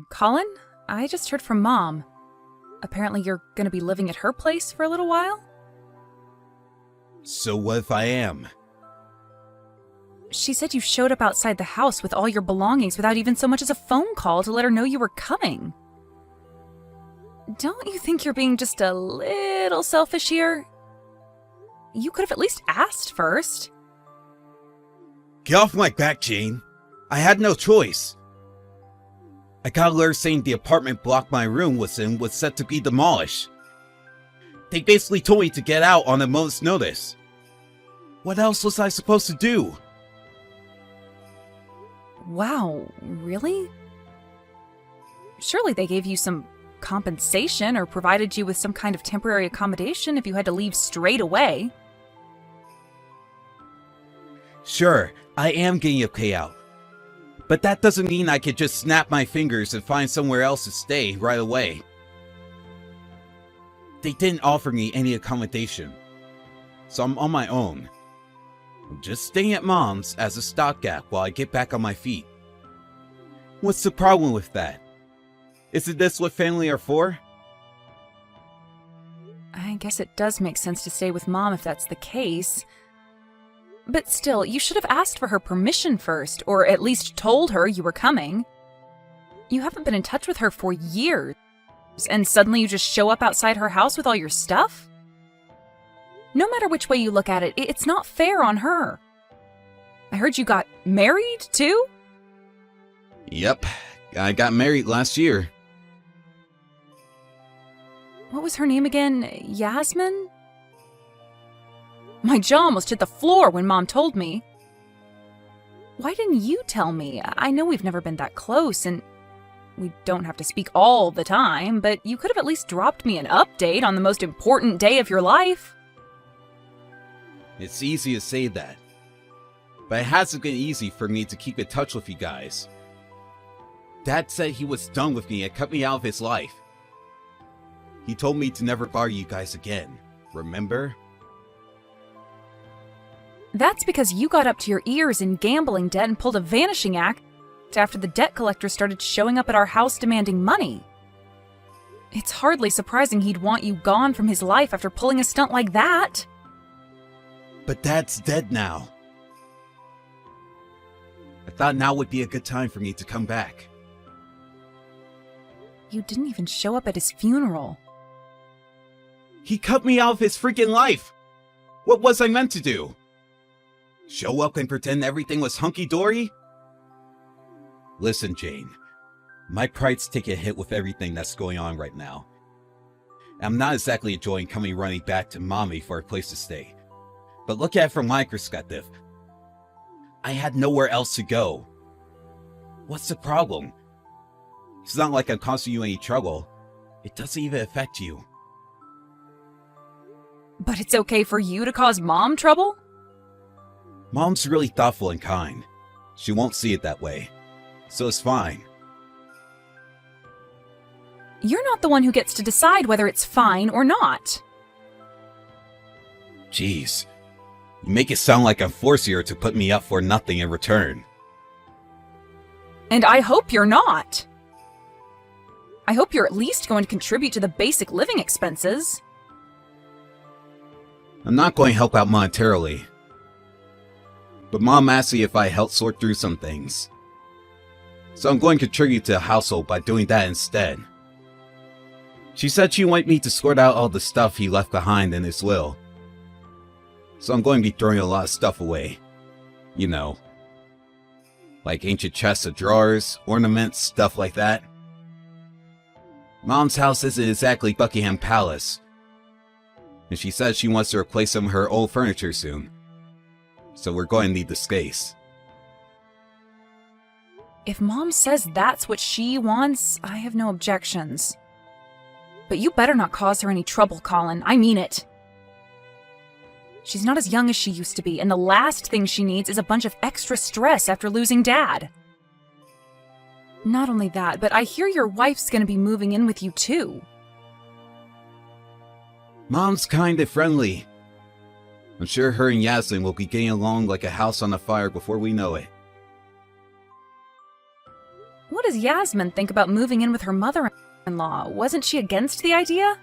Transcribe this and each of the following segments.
Colin? I just heard from Mom. Apparently you're gonna be living at her place for a little while? So what if I am? She said you showed up outside the house with all your belongings without even so much as a phone call to let her know you were coming. Don't you think you're being just a little selfish here? You could have at least asked first. Get off my back, Jane. I had no choice. I got a letter saying the apartment block my room was in was set to be demolished. They basically told me to get out on a moment's notice. What else was I supposed to do? Wow, really? Surely they gave you some compensation or provided you with some kind of temporary accommodation if you had to leave straight away. Sure, I am getting a payout. But that doesn't mean I could just snap my fingers and find somewhere else to stay right away. They didn't offer me any accommodation, so I'm on my own. I'm just staying at Mom's as a stopgap while I get back on my feet. What's the problem with that? Isn't this what family are for? I guess it does make sense to stay with Mom if that's the case. But still, you should have asked for her permission first, or at least told her you were coming. You haven't been in touch with her for years, and suddenly you just show up outside her house with all your stuff? No matter which way you look at it, it's not fair on her. I heard you got married, too? Yep, I got married last year. What was her name again? Yasmin? My jaw almost hit the floor when Mom told me. Why didn't you tell me? I know we've never been that close, and we don't have to speak all the time, but you could have at least dropped me an update on the most important day of your life. It's easy to say that, but it hasn't been easy for me to keep in touch with you guys. Dad said he was done with me and cut me out of his life. He told me to never bother you guys again, remember? That's because you got up to your ears in gambling debt and pulled a vanishing act after the debt collector started showing up at our house demanding money. It's hardly surprising he'd want you gone from his life after pulling a stunt like that. But Dad's dead now. I thought now would be a good time for me to come back. You didn't even show up at his funeral. He cut me out of his freaking life! What was I meant to do? Show up and pretend everything was hunky-dory? Listen, Jane. My pride's taking a hit with everything that's going on right now. I'm not exactly enjoying coming running back to Mommy for a place to stay. But look at it from my perspective. I had nowhere else to go. What's the problem? It's not like I'm causing you any trouble. It doesn't even affect you. But it's okay for you to cause Mom trouble? Mom's really thoughtful and kind. She won't see it that way. So it's fine. You're not the one who gets to decide whether it's fine or not. Jeez. You make it sound like I'm forcing her to put me up for nothing in return. And I hope you're not. I hope you're at least going to contribute to the basic living expenses. I'm not going to help out monetarily. But Mom asked me if I help sort through some things. So I'm going to contribute to the household by doing that instead. She said she wanted me to sort out all the stuff he left behind in his will. So I'm going to be throwing a lot of stuff away. You know. Like ancient chests of drawers, ornaments, stuff like that. Mom's house isn't exactly Buckingham Palace. And she says she wants to replace some of her old furniture soon. So we're going to need the space. If Mom says that's what she wants, I have no objections. But you better not cause her any trouble, Colin. I mean it. She's not as young as she used to be, and the last thing she needs is a bunch of extra stress after losing Dad. Not only that, but I hear your wife's gonna be moving in with you too. Mom's kind and friendly. I'm sure her and Yasmin will be getting along like a house on a fire before we know it. What does Yasmin think about moving in with her mother-in-law? Wasn't she against the idea?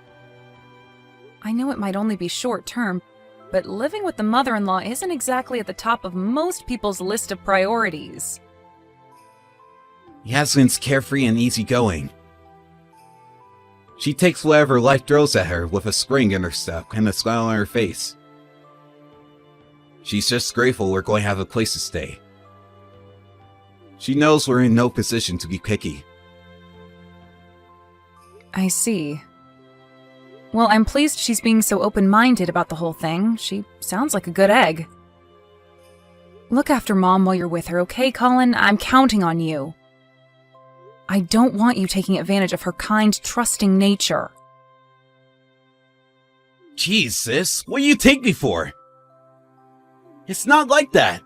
I know it might only be short-term, but living with the mother-in-law isn't exactly at the top of most people's list of priorities. Yasmin's carefree and easygoing. She takes whatever life throws at her with a spring in her step and a smile on her face. She's just grateful we're going to have a place to stay. She knows we're in no position to be picky. I see. Well, I'm pleased she's being so open-minded about the whole thing. She sounds like a good egg. Look after Mom while you're with her, okay, Colin? I'm counting on you. I don't want you taking advantage of her kind, trusting nature. Jeez, sis, what do you take me for? It's not like that.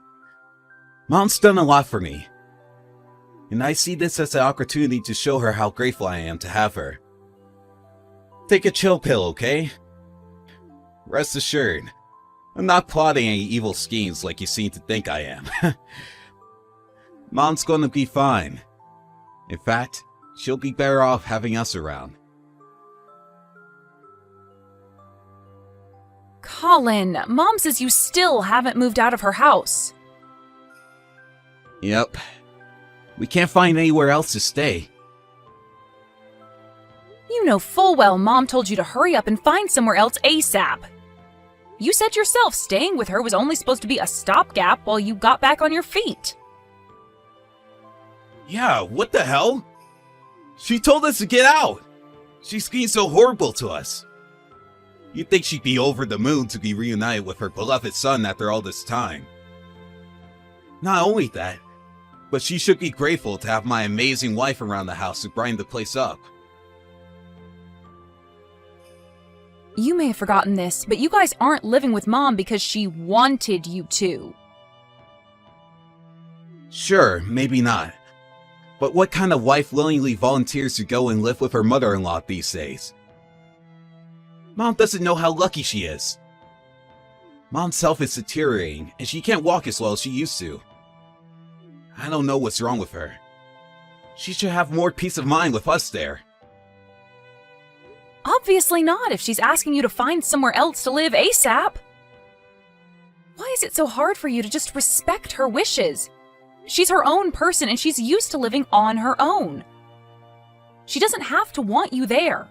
Mom's done a lot for me. And I see this as an opportunity to show her how grateful I am to have her. Take a chill pill, okay? Rest assured, I'm not plotting any evil schemes like you seem to think I am. Mom's gonna be fine. In fact, she'll be better off having us around. Colin, Mom says you still haven't moved out of her house. Yep. We can't find anywhere else to stay. You know full well Mom told you to hurry up and find somewhere else ASAP. You said yourself staying with her was only supposed to be a stopgap while you got back on your feet. Yeah, what the hell? She told us to get out. She's being so horrible to us. You'd think she'd be over the moon to be reunited with her beloved son after all this time. Not only that, but she should be grateful to have my amazing wife around the house to brighten the place up. You may have forgotten this, but you guys aren't living with Mom because she wanted you to. Sure, maybe not. But what kind of wife willingly volunteers to go and live with her mother-in-law these days? Mom doesn't know how lucky she is. Mom's health is deteriorating, and she can't walk as well as she used to. I don't know what's wrong with her. She should have more peace of mind with us there. Obviously not if she's asking you to find somewhere else to live ASAP. Why is it so hard for you to just respect her wishes? She's her own person and she's used to living on her own. She doesn't have to want you there.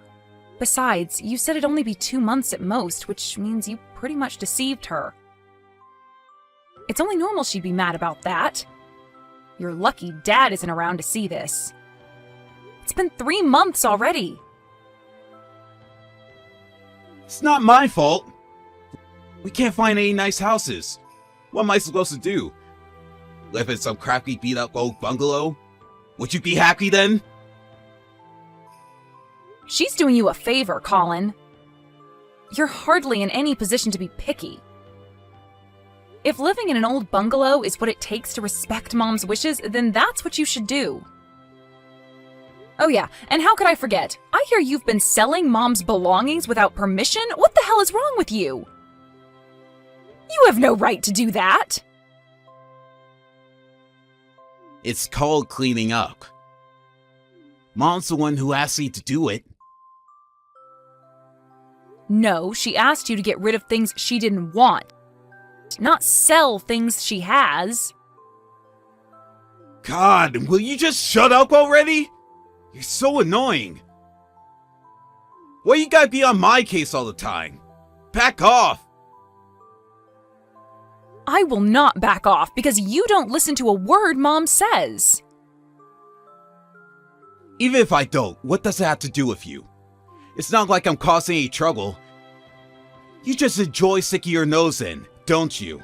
Besides, you said it'd only be 2 months at most, which means you pretty much deceived her. It's only normal she'd be mad about that. You're lucky Dad isn't around to see this. It's been 3 months already. It's not my fault. We can't find any nice houses. What am I supposed to do? Live in some crappy beat-up old bungalow? Would you be happy then? She's doing you a favor, Colin. You're hardly in any position to be picky. If living in an old bungalow is what it takes to respect Mom's wishes, then that's what you should do. Oh yeah, and how could I forget? I hear you've been selling Mom's belongings without permission? What the hell is wrong with you? You have no right to do that! It's called cleaning up. Mom's the one who asked me to do it. No, she asked you to get rid of things she didn't want, not sell things she has. God, will you just shut up already? You're so annoying. Why you gotta be on my case all the time? Back off! I will not back off because you don't listen to a word Mom says. Even if I don't, what does it have to do with you? It's not like I'm causing any trouble. You just enjoy sticking your nose in, don't you?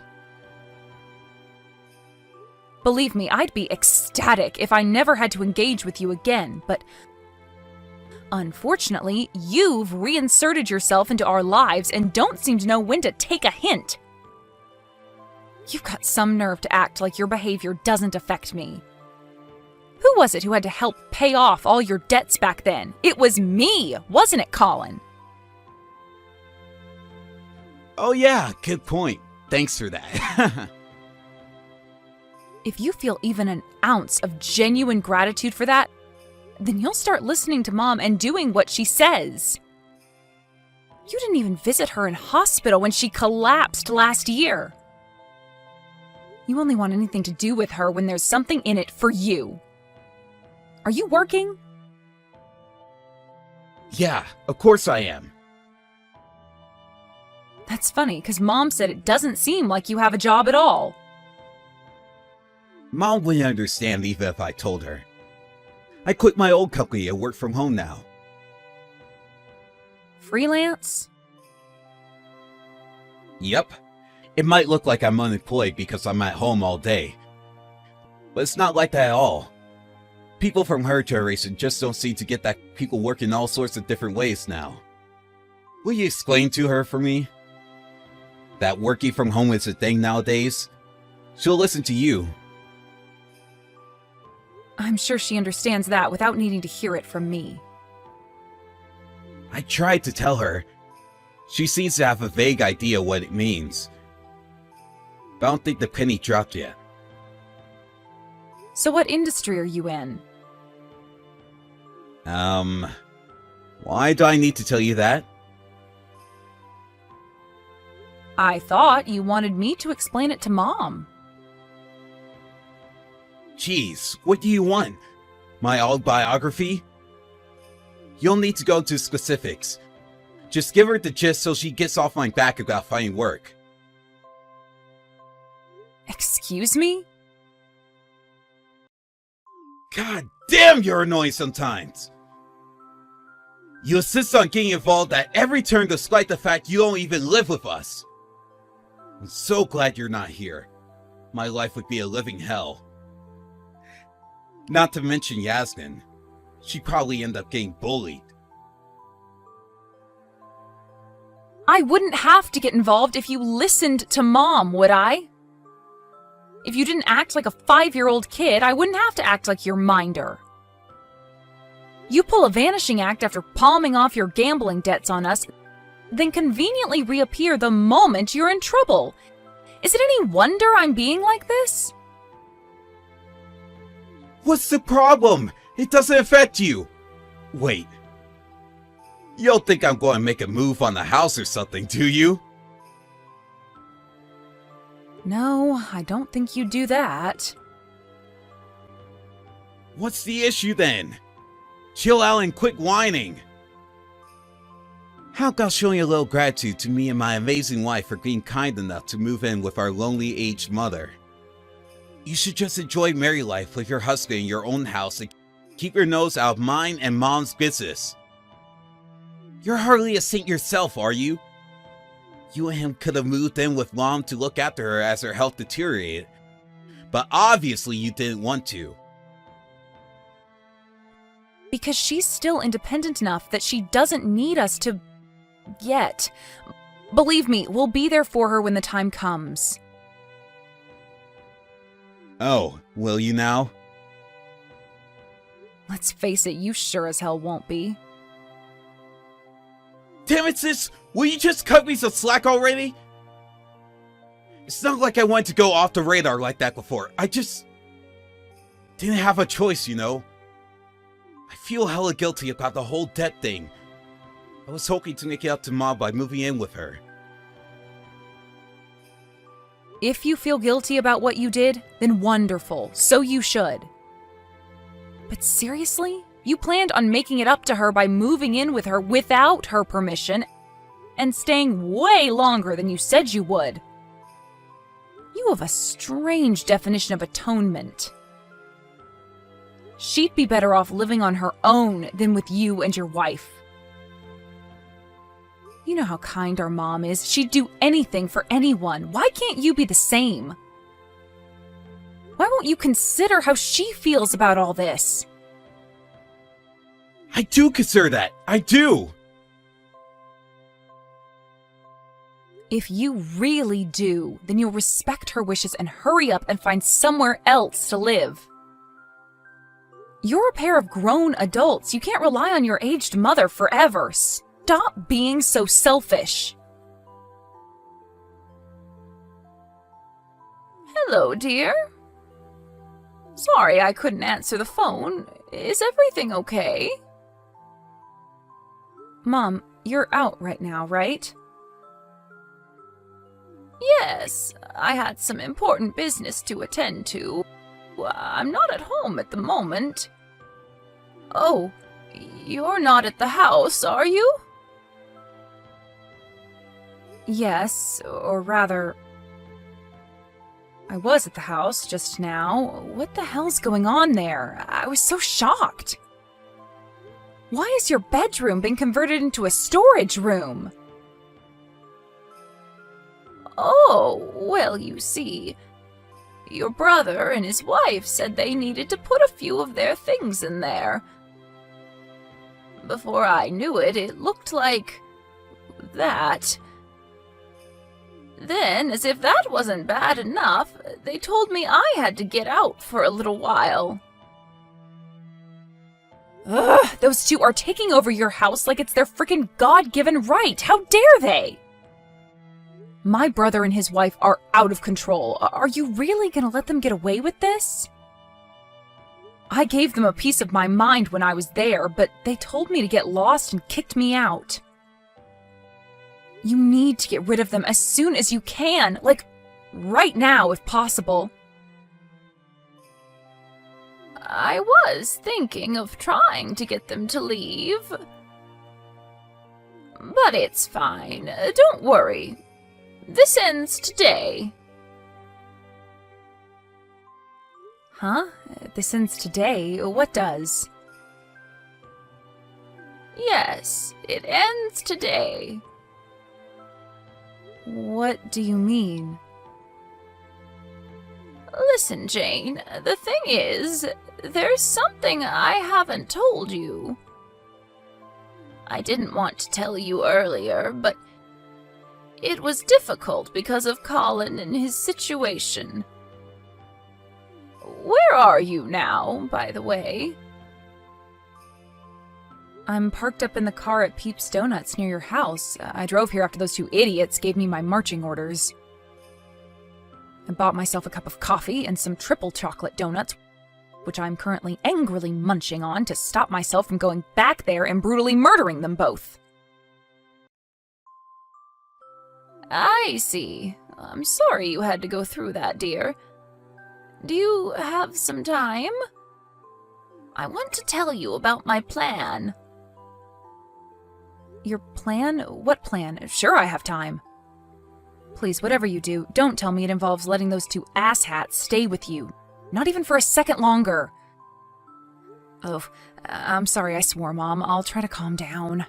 Believe me, I'd be ecstatic if I never had to engage with you again, but unfortunately, you've reinserted yourself into our lives and don't seem to know when to take a hint. You've got some nerve to act like your behavior doesn't affect me. Who was it who had to help pay off all your debts back then? It was me, wasn't it, Colin? Oh yeah, good point. Thanks for that. If you feel even an ounce of genuine gratitude for that, then you'll start listening to Mom and doing what she says. You didn't even visit her in hospital when she collapsed last year. You only want anything to do with her when there's something in it for you. Are you working? Yeah, of course I am. That's funny, because Mom said it doesn't seem like you have a job at all. Mom wouldn't understand even if I told her. I quit my old company and work from home now. Freelance? Yep. It might look like I'm unemployed because I'm at home all day. But it's not like that at all. People from her generation just don't seem to get that people work in all sorts of different ways now. Will you explain to her for me? That working from home is a thing nowadays? She'll listen to you. I'm sure she understands that without needing to hear it from me. I tried to tell her. She seems to have a vague idea what it means. But I don't think the penny dropped yet. So what industry are you in? Why do I need to tell you that? I thought you wanted me to explain it to Mom. Jeez, what do you want? My autobiography? You'll need to go into specifics. Just give her the gist so she gets off my back about finding work. Excuse me? God damn, you're annoying sometimes! You insist on getting involved at every turn despite the fact you don't even live with us. I'm so glad you're not here. My life would be a living hell. Not to mention Yasmin. She'd probably end up getting bullied. I wouldn't have to get involved if you listened to Mom, would I? If you didn't act like a 5-year-old kid, I wouldn't have to act like your minder. You pull a vanishing act after palming off your gambling debts on us, then conveniently reappear the moment you're in trouble. Is it any wonder I'm being like this? What's the problem? It doesn't affect you. Wait. You don't think I'm going to make a move on the house or something, do you? No, I don't think you'd do that. What's the issue then? Chill out and quit whining. How about showing a little gratitude to me and my amazing wife for being kind enough to move in with our lonely aged mother? You should just enjoy married life with your husband in your own house and keep your nose out of mine and Mom's business. You're hardly a saint yourself, are you? You and him could have moved in with Mom to look after her as her health deteriorated, but obviously you didn't want to. Because she's still independent enough that she doesn't need us to... yet. Believe me, we'll be there for her when the time comes. Oh, will you now? Let's face it, you sure as hell won't be. Damn it, sis! Will you just cut me some slack already? It's not like I wanted to go off the radar like that before. I just... didn't have a choice, you know? I feel hella guilty about the whole debt thing. I was hoping to make it up to Mom by moving in with her. If you feel guilty about what you did, then wonderful. So you should. But seriously? You planned on making it up to her by moving in with her without her permission and staying way longer than you said you would. You have a strange definition of atonement. She'd be better off living on her own than with you and your wife. You know how kind our mom is. She'd do anything for anyone. Why can't you be the same? Why won't you consider how she feels about all this? I do consider that. I do. If you really do, then you'll respect her wishes and hurry up and find somewhere else to live. You're a pair of grown adults. You can't rely on your aged mother forever. Stop being so selfish. Hello, dear. Sorry I couldn't answer the phone. Is everything okay? Mom, you're out right now, right? Yes, I had some important business to attend to. I'm not at home at the moment. Oh, you're not at the house, are you? Yes, or rather, I was at the house just now. What the hell's going on there? I was so shocked. Why has your bedroom been converted into a storage room? Oh, well, you see, your brother and his wife said they needed to put a few of their things in there. Before I knew it, it looked like that. Then, as if that wasn't bad enough, they told me I had to get out for a little while. Ugh, those two are taking over your house like it's their frickin' God-given right. How dare they? My brother and his wife are out of control. Are you really gonna let them get away with this? I gave them a piece of my mind when I was there, but they told me to get lost and kicked me out. You need to get rid of them as soon as you can, like right now if possible. I was thinking of trying to get them to leave. But it's fine, don't worry. This ends today. Huh? This ends today? What does? Yes, it ends today. What do you mean? Listen, Jane, the thing is, there's something I haven't told you. I didn't want to tell you earlier, but it was difficult because of Colin and his situation. Where are you now, by the way? I'm parked up in the car at Peeps Donuts near your house. I drove here after those two idiots gave me my marching orders. I bought myself a cup of coffee and some triple chocolate donuts, which I'm currently angrily munching on to stop myself from going back there and brutally murdering them both. I see. I'm sorry you had to go through that, dear. Do you have some time? I want to tell you about my plan. Your plan? What plan? Sure, I have time. Please, whatever you do, don't tell me it involves letting those two asshats stay with you. Not even for a second longer. Oh, I'm sorry I swore, Mom. I'll try to calm down.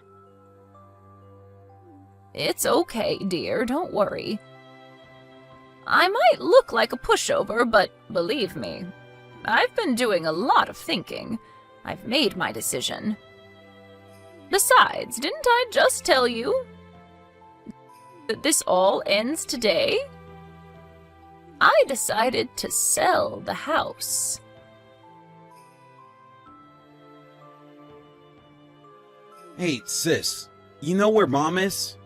It's okay, dear. Don't worry. I might look like a pushover, but believe me, I've been doing a lot of thinking. I've made my decision. Besides, didn't I just tell you that this all ends today? I decided to sell the house. Hey, sis, you know where Mom is?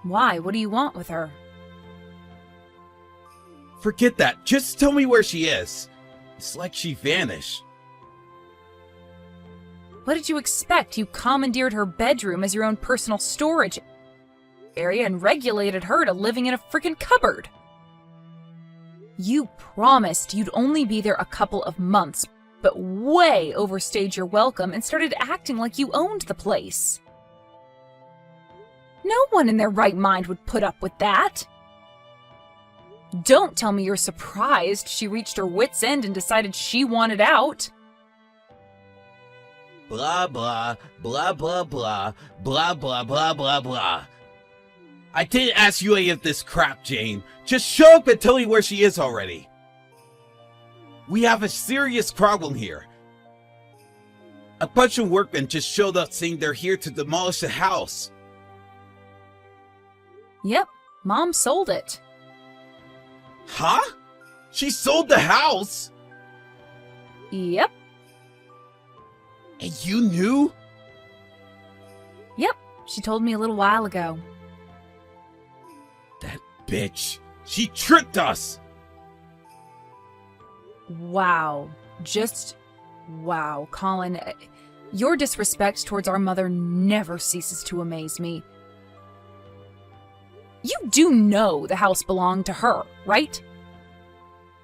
Why? What do you want with her? Forget that. Just tell me where she is. It's like she vanished. What did you expect? You commandeered her bedroom as your own personal storage area and regulated her to living in a freaking cupboard. You promised you'd only be there a couple of months, but way overstayed your welcome and started acting like you owned the place. No one in their right mind would put up with that. Don't tell me you're surprised she reached her wit's end and decided she wanted out. Blah, blah, blah, blah, blah, blah, blah, blah, blah, blah. I didn't ask you any of this crap, Jane. Just show up and tell me where she is already. We have a serious problem here. A bunch of workmen just showed up saying they're here to demolish the house. Yep, Mom sold it. Huh? She sold the house? Yep. And you knew? Yep, she told me a little while ago. That bitch. She tricked us! Wow. Just wow, Colin. Your disrespect towards our mother never ceases to amaze me. You do know the house belonged to her, right?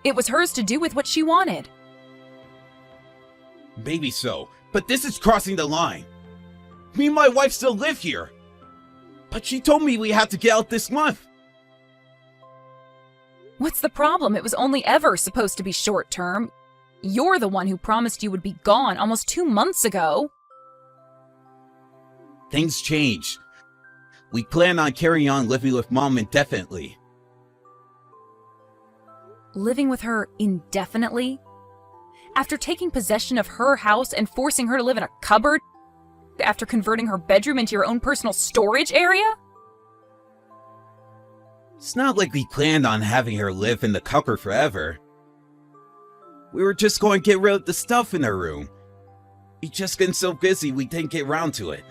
It was hers to do with what she wanted. Maybe so, but this is crossing the line. Me and my wife still live here. But she told me we had to get out this month. What's the problem? It was only ever supposed to be short term. You're the one who promised you would be gone almost 2 months ago. Things change. We plan on carrying on living with Mom indefinitely. Living with her indefinitely? After taking possession of her house and forcing her to live in a cupboard? After converting her bedroom into your own personal storage area? It's not like we planned on having her live in the cupboard forever. We were just going to get rid of the stuff in her room. We'd just been so busy we didn't get around to it.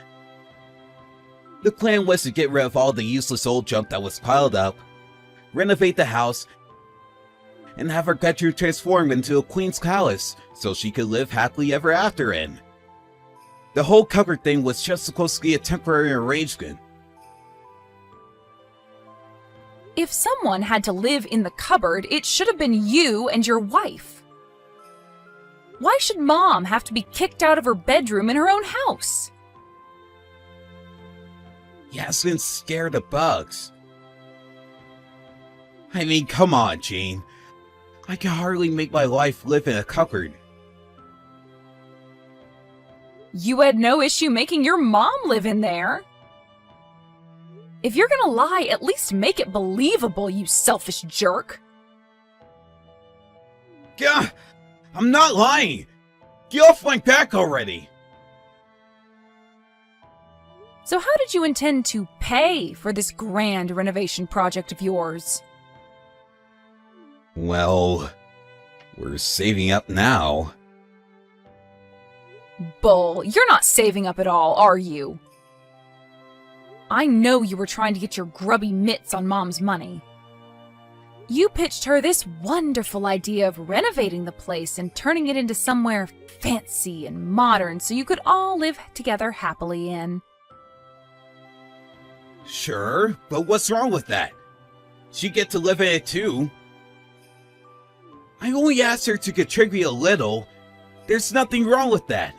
The plan was to get rid of all the useless old junk that was piled up, renovate the house, and have her bedroom transformed into a queen's palace so she could live happily ever after in. The whole cupboard thing was just supposed to be a temporary arrangement. If someone had to live in the cupboard, it should have been you and your wife. Why should Mom have to be kicked out of her bedroom in her own house? Yasmin's scared of bugs. I mean, come on, Jane. I can hardly make my wife live in a cupboard. You had no issue making your mom live in there. If you're gonna lie, at least make it believable, you selfish jerk. Gah! I'm not lying! Get off my back already! So how did you intend to pay for this grand renovation project of yours? Well, we're saving up now. Bull, you're not saving up at all, are you? I know you were trying to get your grubby mitts on Mom's money. You pitched her this wonderful idea of renovating the place and turning it into somewhere fancy and modern so you could all live together happily in. Sure, but what's wrong with that? She get to live in it too. I only asked her to contribute a little. There's nothing wrong with that.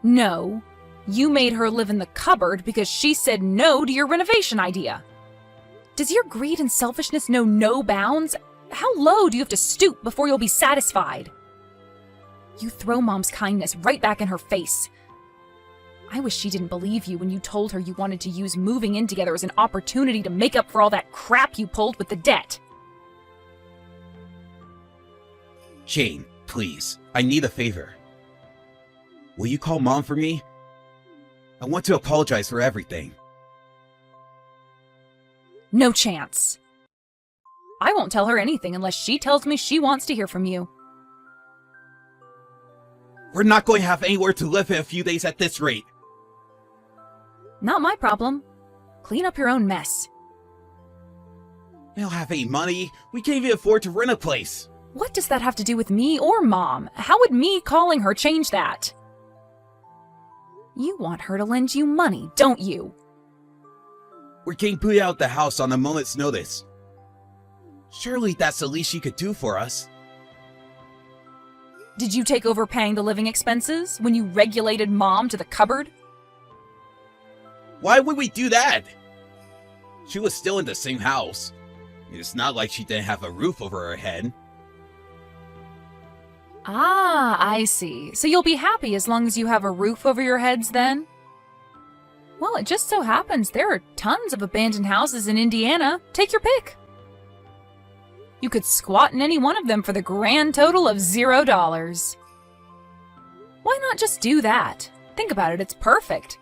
No, you made her live in the cupboard because she said no to your renovation idea. Does your greed and selfishness know no bounds? How low do you have to stoop before you'll be satisfied? You throw Mom's kindness right back in her face. I wish she didn't believe you when you told her you wanted to use moving in together as an opportunity to make up for all that crap you pulled with the debt. Jane, please, I need a favor. Will you call Mom for me? I want to apologize for everything. No chance. I won't tell her anything unless she tells me she wants to hear from you. We're not going to have anywhere to live in a few days at this rate. Not my problem. Clean up your own mess. We don't have any money. We can't even afford to rent a place. What does that have to do with me or Mom? How would me calling her change that? You want her to lend you money, don't you? We're getting booted out of the house on a moment's notice. Surely that's the least she could do for us. Did you take over paying the living expenses when you regulated Mom to the cupboard? Why would we do that? She was still in the same house. It's not like she didn't have a roof over her head. Ah, I see. So you'll be happy as long as you have a roof over your heads then? Well, it just so happens there are tons of abandoned houses in Indiana. Take your pick. You could squat in any one of them for the grand total of $0. Why not just do that? Think about it, it's perfect.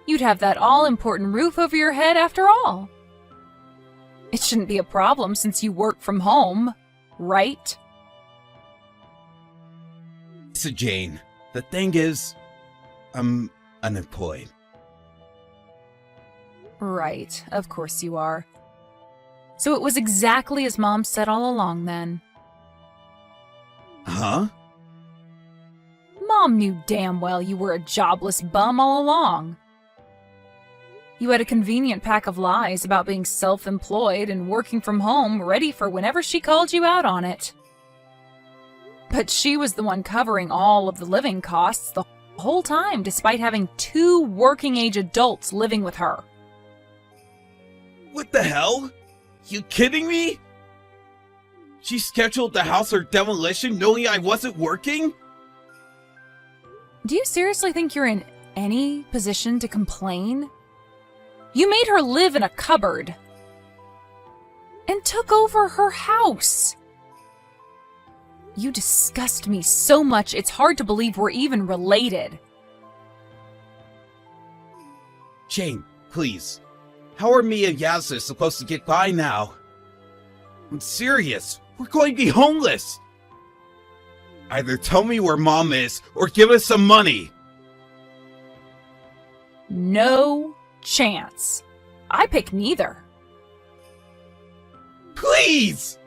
You'd have that all-important roof over your head after all. It shouldn't be a problem since you work from home, right? So Jane, the thing is, I'm unemployed. Right, of course you are. So it was exactly as Mom said all along then. Huh? Mom knew damn well you were a jobless bum all along. You had a convenient pack of lies about being self-employed and working from home, ready for whenever she called you out on it. But she was the one covering all of the living costs the whole time, despite having 2 working-age adults living with her. What the hell? You kidding me? She scheduled the house for demolition knowing I wasn't working? Do you seriously think you're in any position to complain? You made her live in a cupboard and took over her house. You disgust me so much it's hard to believe we're even related. Jane, please. How are me and Yasna supposed to get by now? I'm serious. We're going to be homeless. Either tell me where Mom is or give us some money. No chance. I pick neither. Please!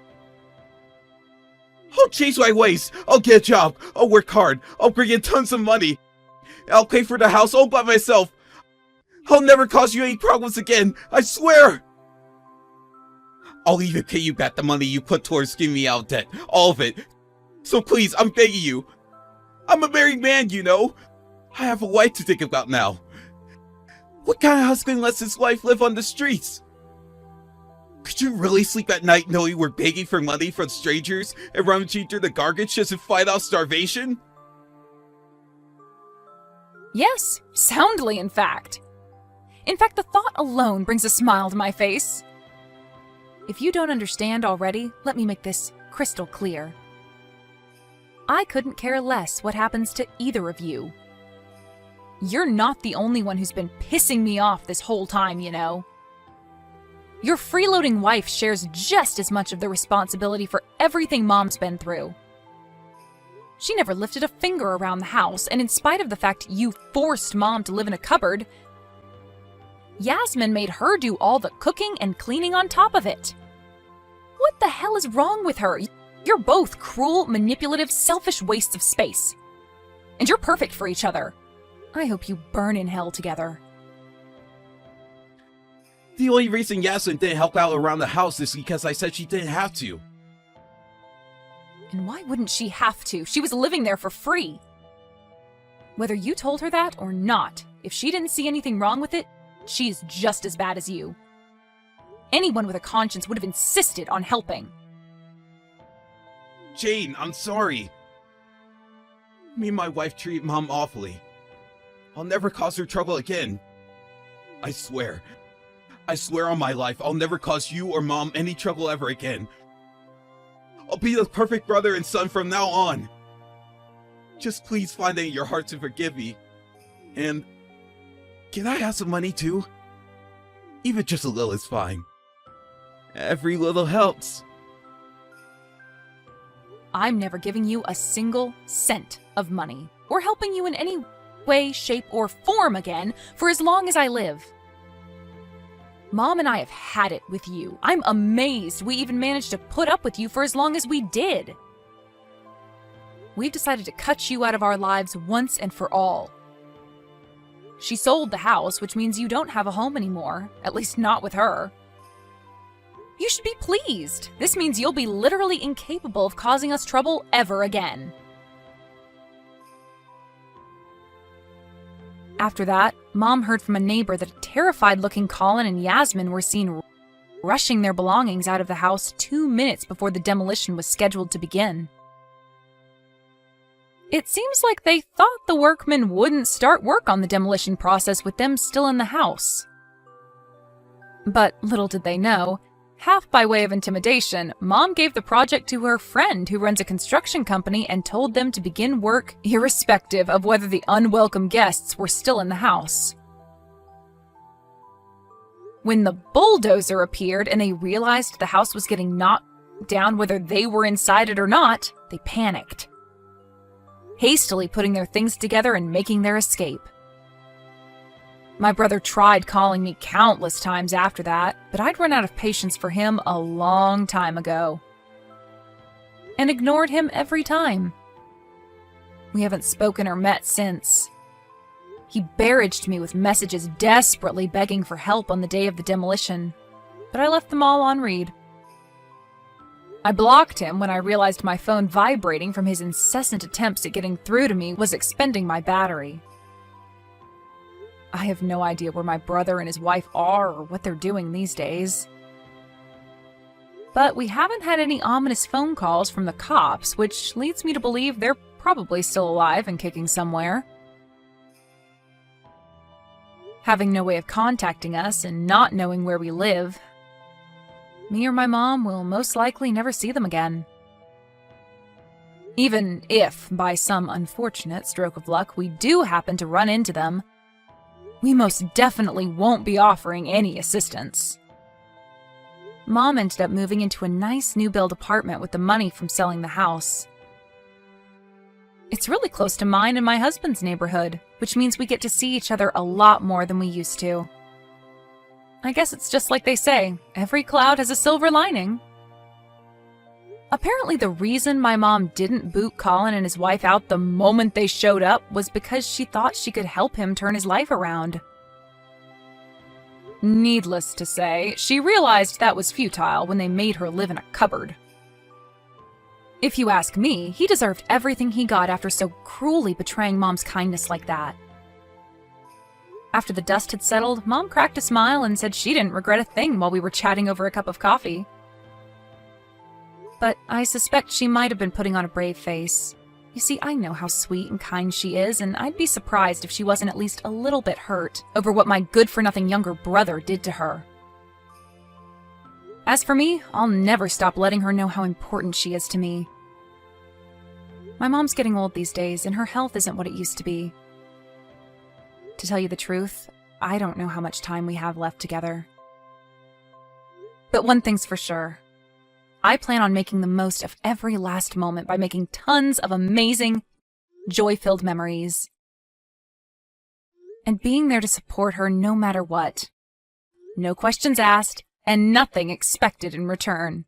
I'll change my ways. I'll get a job. I'll work hard. I'll bring in tons of money. I'll pay for the house all by myself. I'll never cause you any problems again. I swear. I'll even pay you back the money you put towards getting me out of debt. All of it. So please, I'm begging you. I'm a married man, you know. I have a wife to think about now. What kind of husband lets his wife live on the streets? Could you really sleep at night knowing we're begging for money from strangers and rummaging through the garbage just to fight off starvation? Yes, soundly in fact. In fact, the thought alone brings a smile to my face. If you don't understand already, let me make this crystal clear. I couldn't care less what happens to either of you. You're not the only one who's been pissing me off this whole time, you know. Your freeloading wife shares just as much of the responsibility for everything Mom's been through. She never lifted a finger around the house, and in spite of the fact you forced Mom to live in a cupboard, Yasmin made her do all the cooking and cleaning on top of it. What the hell is wrong with her? You're both cruel, manipulative, selfish wastes of space. And you're perfect for each other. I hope you burn in hell together. The only reason Yasmin didn't help out around the house is because I said she didn't have to. And why wouldn't she have to? She was living there for free. Whether you told her that or not, if she didn't see anything wrong with it, she's just as bad as you. Anyone with a conscience would have insisted on helping. Jane, I'm sorry. Me and my wife treat Mom awfully. I'll never cause her trouble again. I swear. I swear on my life, I'll never cause you or Mom any trouble ever again. I'll be the perfect brother and son from now on. Just please find it in your heart to forgive me. And can I have some money too? Even just a little is fine. Every little helps. I'm never giving you a single cent of money, or helping you in any way, shape, or form again for as long as I live. Mom and I have had it with you. I'm amazed we even managed to put up with you for as long as we did. We've decided to cut you out of our lives once and for all. She sold the house, which means you don't have a home anymore, at least not with her. You should be pleased. This means you'll be literally incapable of causing us trouble ever again. After that, Mom heard from a neighbor that a terrified-looking Colin and Yasmin were seen rushing their belongings out of the house 2 minutes before the demolition was scheduled to begin. It seems like they thought the workmen wouldn't start work on the demolition process with them still in the house. But little did they know, half by way of intimidation, Mom gave the project to her friend who runs a construction company and told them to begin work irrespective of whether the unwelcome guests were still in the house. When the bulldozer appeared and they realized the house was getting knocked down whether they were inside it or not, they panicked, hastily putting their things together and making their escape. My brother tried calling me countless times after that, but I'd run out of patience for him a long time ago. And ignored him every time. We haven't spoken or met since. He barraged me with messages desperately begging for help on the day of the demolition, but I left them all on read. I blocked him when I realized my phone vibrating from his incessant attempts at getting through to me was expending my battery. I have no idea where my brother and his wife are or what they're doing these days. But we haven't had any ominous phone calls from the cops, which leads me to believe they're probably still alive and kicking somewhere. Having no way of contacting us and not knowing where we live, me or my mom will most likely never see them again. Even if, by some unfortunate stroke of luck, we do happen to run into them, we most definitely won't be offering any assistance. Mom ended up moving into a nice new-build apartment with the money from selling the house. It's really close to mine and my husband's neighborhood, which means we get to see each other a lot more than we used to. I guess it's just like they say, every cloud has a silver lining. Apparently the reason my mom didn't boot Colin and his wife out the moment they showed up was because she thought she could help him turn his life around. Needless to say, she realized that was futile when they made her live in a cupboard. If you ask me, he deserved everything he got after so cruelly betraying Mom's kindness like that. After the dust had settled, Mom cracked a smile and said she didn't regret a thing while we were chatting over a cup of coffee. But I suspect she might have been putting on a brave face. You see, I know how sweet and kind she is, and I'd be surprised if she wasn't at least a little bit hurt over what my good-for-nothing younger brother did to her. As for me, I'll never stop letting her know how important she is to me. My mom's getting old these days, and her health isn't what it used to be. To tell you the truth, I don't know how much time we have left together. But one thing's for sure. I plan on making the most of every last moment by making tons of amazing, joy-filled memories. And being there to support her no matter what. No questions asked, and nothing expected in return.